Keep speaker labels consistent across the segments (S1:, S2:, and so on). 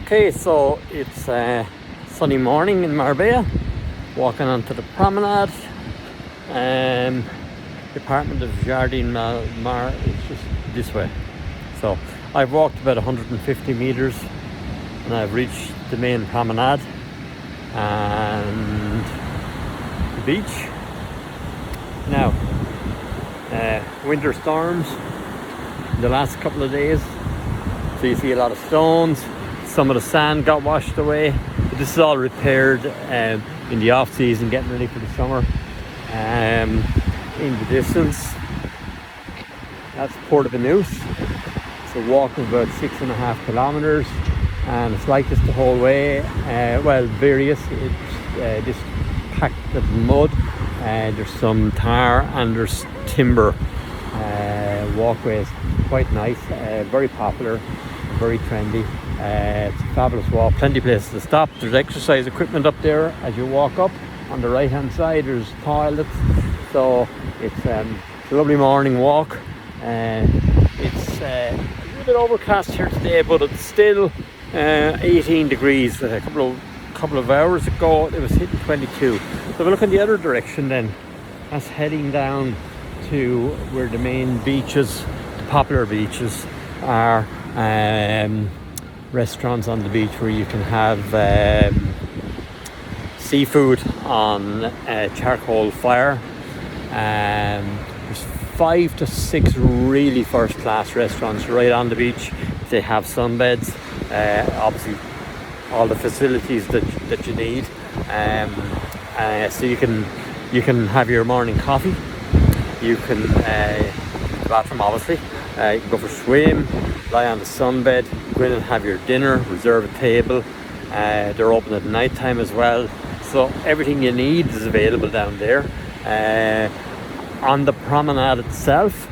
S1: Okay, so it's a sunny morning in Marbella, walking onto the promenade. Department of Jardin Mar is just this way. So I've walked about 150 meters and I've reached the main promenade and the beach. Now, winter storms in the last couple of days, so you see a lot of stones. Some of the sand got washed away, but this is all repaired in the off season, getting ready for the summer. In the distance, that's Port of Banús. It's a walk of about 6.5 kilometers, and it's like this the whole way. Various. It's just packed of mud. There's some tar and there's timber walkways. Quite nice, very popular, very trendy. It's a fabulous walk, plenty of places to stop. There's exercise equipment up there as you walk up. On the right hand side there's toilets, so it's a lovely morning walk. It's a little bit overcast here today, but it's still 18 degrees. A couple of hours ago it was hitting 22. So if we look in the other direction, then that's heading down to where the main beaches, the popular beaches, are. Restaurants on the beach where you can have seafood on a charcoal fire. There's 5 to 6 really first class restaurants right on the beach. They have sunbeds, obviously all the facilities that you need. So you can have your morning coffee. You can the bathroom, obviously. You can go for a swim, lie on the sunbed, go in and have your dinner, reserve a table. They're open at night time as well. So everything you need is available down there. On the promenade itself,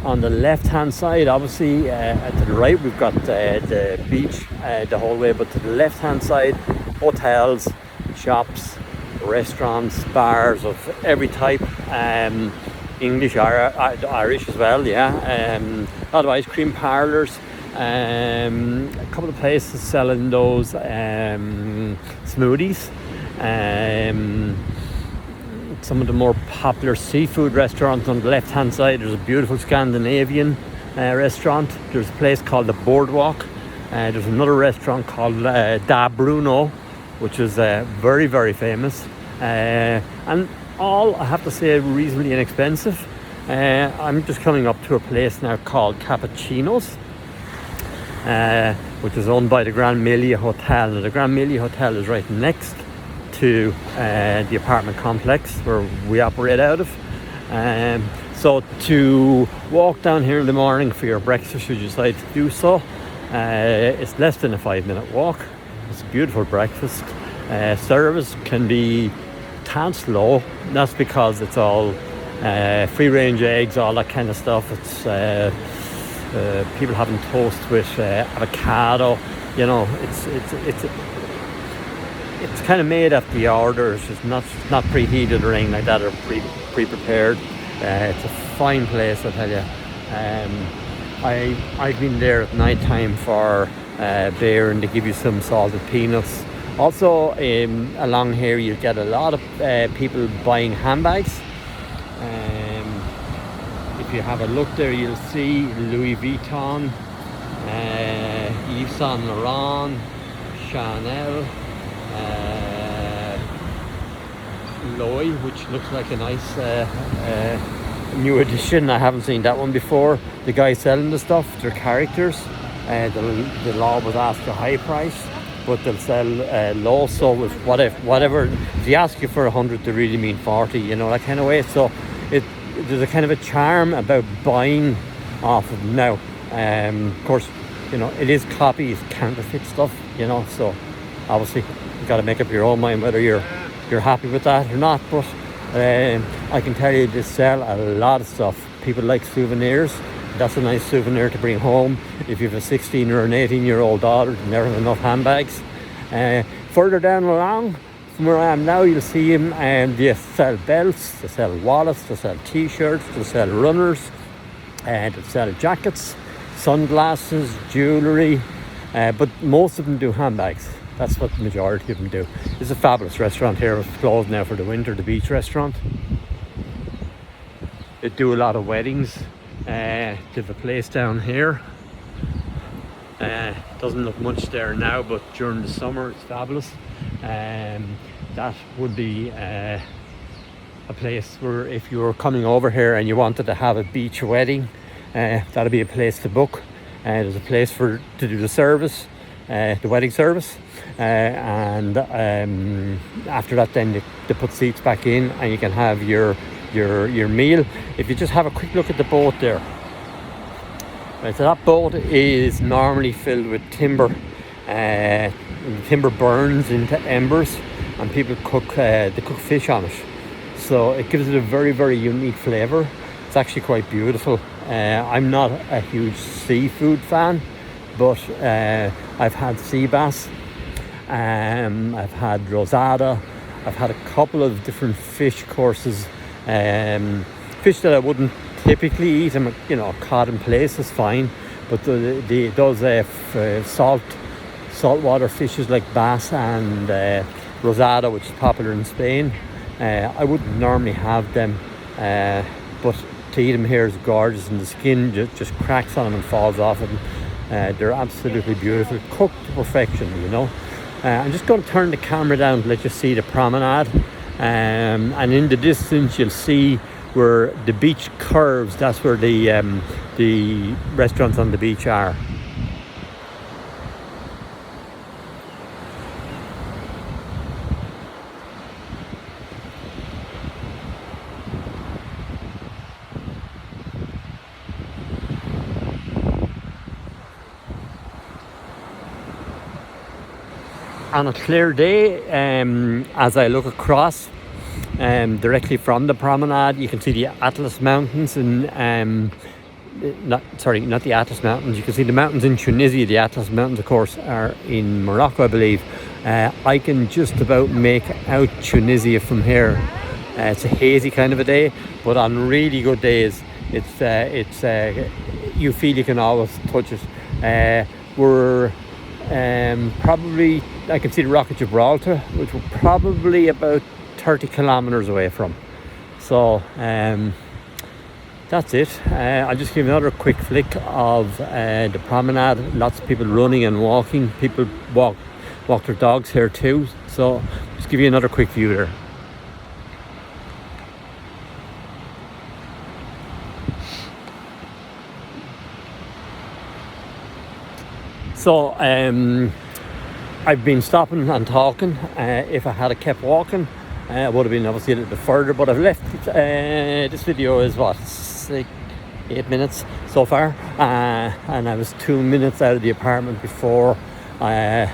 S1: on the left hand side, obviously to the right we've got the beach the whole way, but to the left hand side, hotels, shops, restaurants, bars of every type. English, Irish as well, yeah. A lot of ice cream parlours, a couple of places selling those smoothies. Some of the more popular seafood restaurants on the left hand side. There's a beautiful Scandinavian restaurant. There's a place called the Boardwalk. There's another restaurant called Da Bruno, which is very, very famous. And all, I have to say, reasonably inexpensive. I'm just coming up to a place now called Cappuccino's, which is owned by the Grand Melia Hotel. Now, the Grand Melia Hotel is right next to the apartment complex where we operate out of. So to walk down here in the morning for your breakfast, should you decide to do so, it's less than a 5-minute walk. It's a beautiful breakfast. Service can be tad slow. That's because it's all free range eggs, all that kind of stuff. It's people having toast with avocado. You know, it's kind of made after the order. It's just not preheated or anything like that, or pre-prepared. It's a fine place, I tell you. I've been there at night time for beer, and they give you some salted peanuts. Also, along here you get a lot of people buying handbags. If you have a look there, you'll see Louis Vuitton, Yves Saint Laurent, Chanel, Loy, which looks like a nice new addition. I haven't seen that one before. The guys selling the stuff, they're characters. They'll always ask a high price, but they'll sell low. So with whatever, if they ask you for 100, they really mean 40. You know, that kind of way. So there's a kind of a charm about buying off of them now. Of course, you know, it is copy, it's counterfeit stuff. You know, so obviously you got to make up your own mind whether you're happy with that or not. But I can tell you, they sell a lot of stuff. People like souvenirs. That's a nice souvenir to bring home. If you have a 16 or an 18-year-old daughter and never have enough handbags. Further down along from where I am now, you'll see them, and they sell belts, they sell wallets, they sell t-shirts, they sell runners, and they sell jackets, sunglasses, jewellery, but most of them do handbags. That's what the majority of them do. It's a fabulous restaurant here. It's closed now for the winter, the beach restaurant. They do a lot of weddings. They have a place down here. Doesn't look much there now, but during the summer it's fabulous. That would be a place where if you were coming over here and you wanted to have a beach wedding, that'd be a place to book. There's a place to do the service, the wedding service, and after that then they put seats back in and you can have your meal. If you just have a quick look at the boat there, right, so that boat is normally filled with timber. Timber burns into embers and people cook fish on it, so it gives it a very, very unique flavour. It's actually quite beautiful. I'm not a huge seafood fan, but I've had sea bass, I've had rosada, I've had a couple of different fish courses, fish that I wouldn't typically eat. Cod in place is fine, but those saltwater fishes like bass and rosada, which is popular in Spain, I wouldn't normally have them, but to eat them here is gorgeous, and the skin just cracks on them and falls off them. They're absolutely beautiful, cooked to perfection, I'm just going to turn the camera down to let you see the promenade, and in the distance you'll see where the beach curves. That's where the restaurants on the beach are. On a clear day, as I look across directly from the promenade, you can see the Atlas Mountains not the Atlas Mountains. You can see the mountains in Tunisia. The Atlas Mountains, of course, are in Morocco, I believe. I can just about make out Tunisia from here. It's a hazy kind of a day, but on really good days, it's you feel you can always touch it. We're probably, I can see the Rock of Gibraltar, which we're probably about 30 kilometers away from. So that's it. I'll just give another quick flick of the promenade. Lots of people running and walking. People walk their dogs here too. So just give you another quick view there. So I've been stopping and talking. If I had kept walking, I would have been obviously a little bit further, but I've left. This video is 8 minutes so far, and I was 2 minutes out of the apartment before I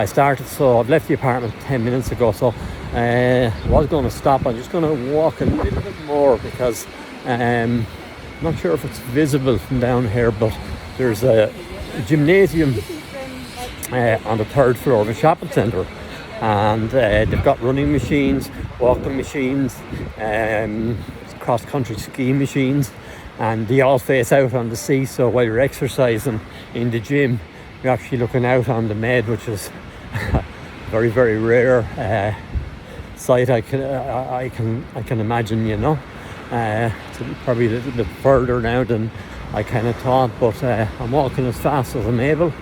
S1: started. So I've left the apartment 10 minutes ago. So I was going to stop. I'm just going to walk a little bit more because I'm not sure if it's visible from down here, but there's a gymnasium on the third floor of a shopping centre, and they've got running machines, walking machines, cross-country ski machines, and they all face out on the sea. So while you're exercising in the gym, you're actually looking out on the Med, which is a very, very rare sight. I can imagine, it's probably a little bit further now than I kind of thought, but I'm walking as fast as I'm able.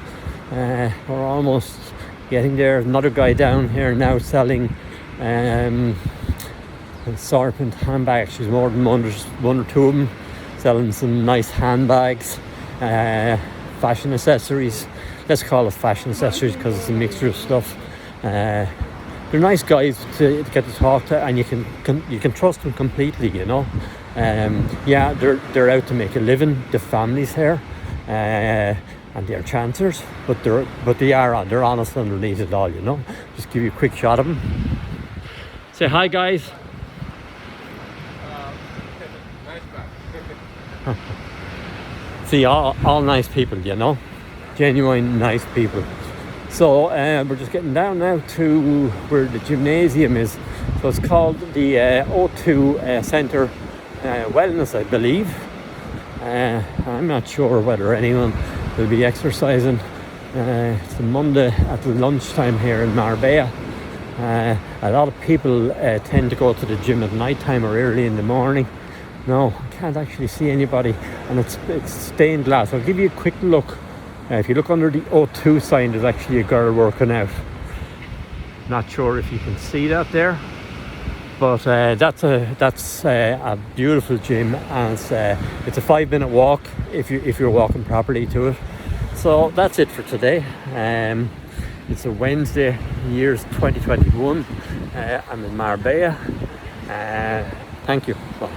S1: We're almost getting there. Another guy down here now selling assortment handbags. There's more than one or two of them selling some nice handbags, fashion accessories. Let's call it fashion accessories because it's a mixture of stuff. They're nice guys to get to talk to, and you can trust them completely, Yeah, they're out to make a living, the families here, and they're chancers, but they're honest underneath it all, Just give you a quick shot of them. Say hi, guys. See, all nice people, genuine nice people. So we're just getting down now to where the gymnasium is. So it's called the O2 Centre Wellness, I believe. I'm not sure whether anyone will be exercising It's a Monday at lunchtime here in Marbella. A lot of people tend to go to the gym at night time or early in the morning. No, I can't actually see anybody, and it's stained glass. I'll give you a quick look. If you look under the O2 sign, there's actually a girl working out. Not sure if you can see that there, but that's a beautiful gym, and it's a 5-minute walk if you're walking properly to it. So that's it for today. It's a Wednesday, year's 2021. I'm in Marbella. Thank you. Bye.